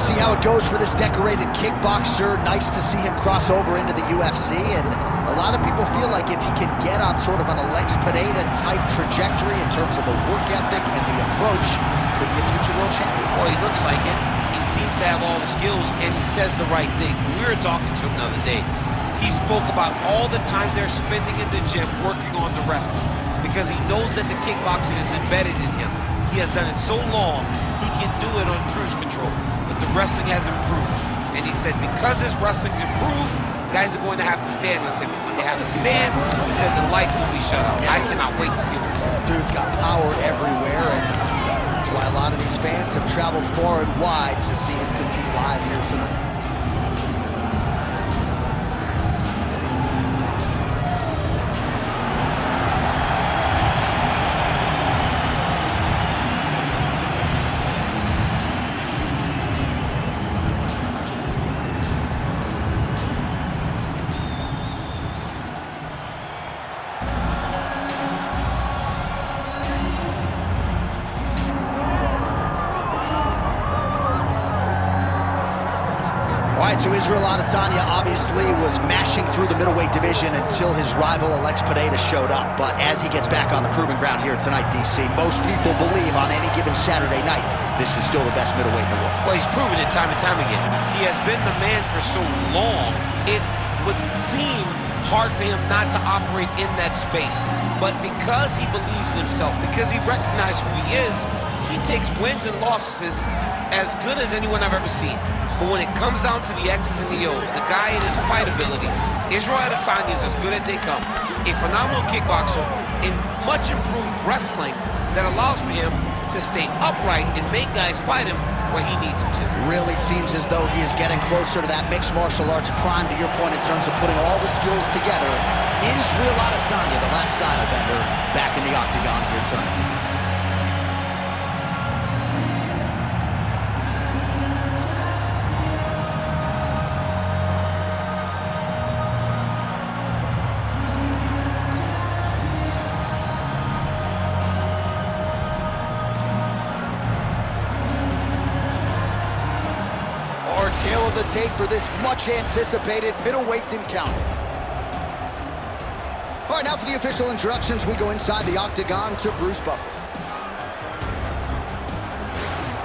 see how it goes for this decorated kickboxer. Nice to see him cross over into the UFC, and a lot of people feel like if he can get on sort of an Alex Pereira-type trajectory in terms of the work ethic and the approach, could be a future world champion. Well, he looks like it. He seems to have all the skills, and he says the right thing. We were talking to him the other day. He spoke about all the time they're spending in the gym working on the wrestling, because he knows that the kickboxing is embedded in him. He has done it so long, he can do it on cruise control. But the wrestling has improved. And he said because his wrestling's improved, guys are going to have to stand with him. When they have to stand, he said the lights will be shut off. I cannot wait to see him. Dude's got power everywhere, and that's why a lot of these fans have traveled far and wide to see him compete live here tonight. So Israel Adesanya obviously was mashing through the middleweight division until his rival Alex Pereira showed up. But as he gets back on the proving ground here tonight, DC, most people believe on any given Saturday night, this is still the best middleweight in the world. Well, he's proven it time and time again. He has been the man for so long, it would seem hard for him not to operate in that space. But because he believes in himself, because he recognizes who he is, he takes wins and losses as good as anyone I've ever seen. But when it comes down to the X's and the O's, the guy and his fight ability, Israel Adesanya is as good as they come. A phenomenal kickboxer in much improved wrestling that allows for him to stay upright and make guys fight him where he needs them to. Really seems as though he is getting closer to that mixed martial arts prime, to your point, in terms of putting all the skills together. Israel Adesanya, the last style bender, back in the octagon here tonight. Tail of the tape for this much-anticipated middleweight encounter. All right, now for the official introductions, we go inside the octagon to Bruce Buffer.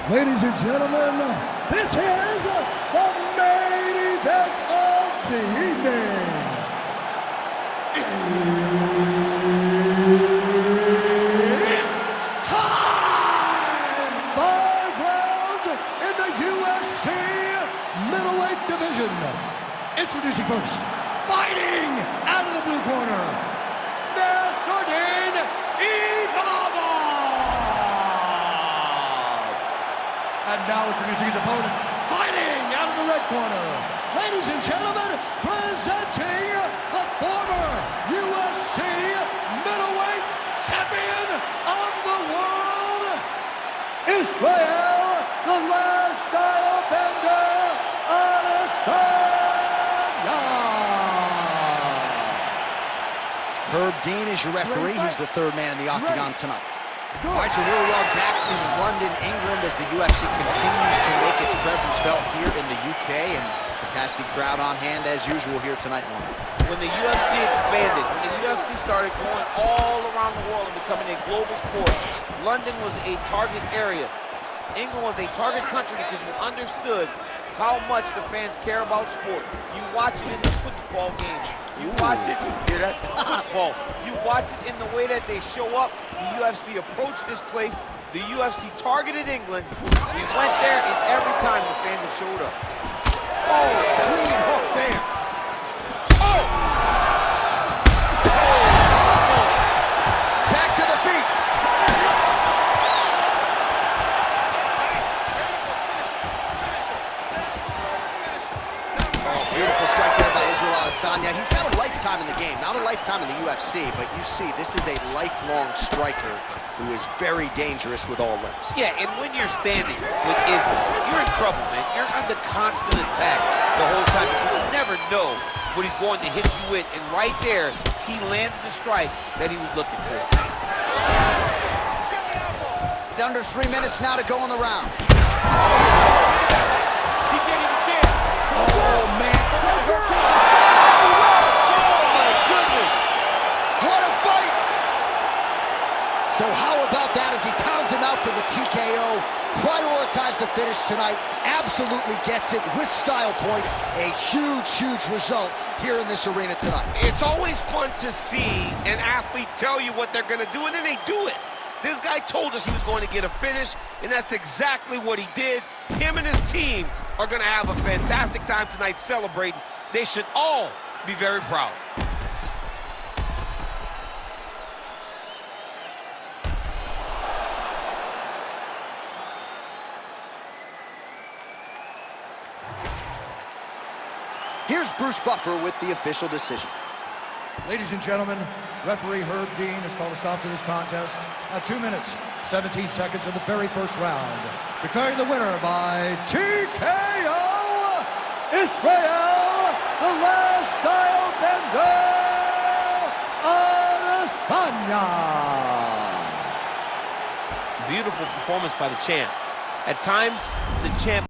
Ladies and gentlemen, this is the main event of the evening. It's time! 5 rounds in the UFC middleweight division. Introducing first, fighting out of the blue corner, Nassourdine Imavov. And now introducing his opponent, fighting out of the red corner, ladies and gentlemen, presenting the former UFC middleweight champion of the world, Israel, the last style bender, Adesanya. Herb Dean is your referee. He's the third man in the octagon tonight. All right, so here we are back in London, England, as the UFC continues to make its presence felt here in the UK, and capacity crowd on hand as usual here tonight in London. When the UFC expanded, when the UFC started going all around the world and becoming a global sport, London was a target area. England was a target country because you understood how much the fans care about sport. You watch it in the football games. You watch it, hear that? Football. You watch it in the way that they show up. The UFC approached this place. The UFC targeted England. We went there, and every time the fans have showed up. Oh, clean hook there. Oh! Back to the feet. Beautiful strike there by Israel Adesanya. He's got a lifetime in the game, not a lifetime in the UFC, but you see, this is a lifelong striker who is very dangerous with all limbs. Yeah, and when you're standing with Israel, you're in trouble, man. You're under constant attack the whole time because you never know what he's going to hit you with. And right there, he landed the strike that he was looking for. Under 3 minutes now to go in the round. can't even stand. Oh, man. Oh, my goodness. What a fight! So how about that as he pounds him out for the TKO? Prioritized the finish tonight. Absolutely gets it with style points. A huge, huge result here in this arena tonight. It's always fun to see an athlete tell you what they're going to do, and then they do it. This guy told us he was going to get a finish, and that's exactly what he did. Him and his team are going to have a fantastic time tonight celebrating. They should all be very proud. Here's Bruce Buffer with the official decision. Ladies and gentlemen, referee Herb Dean has called a stop to this contest at 2 minutes, 17 seconds of the very first round. Declaring the winner by TKO, Israel, the last style bender, Adesanya. Beautiful performance by the champ. At times, the champ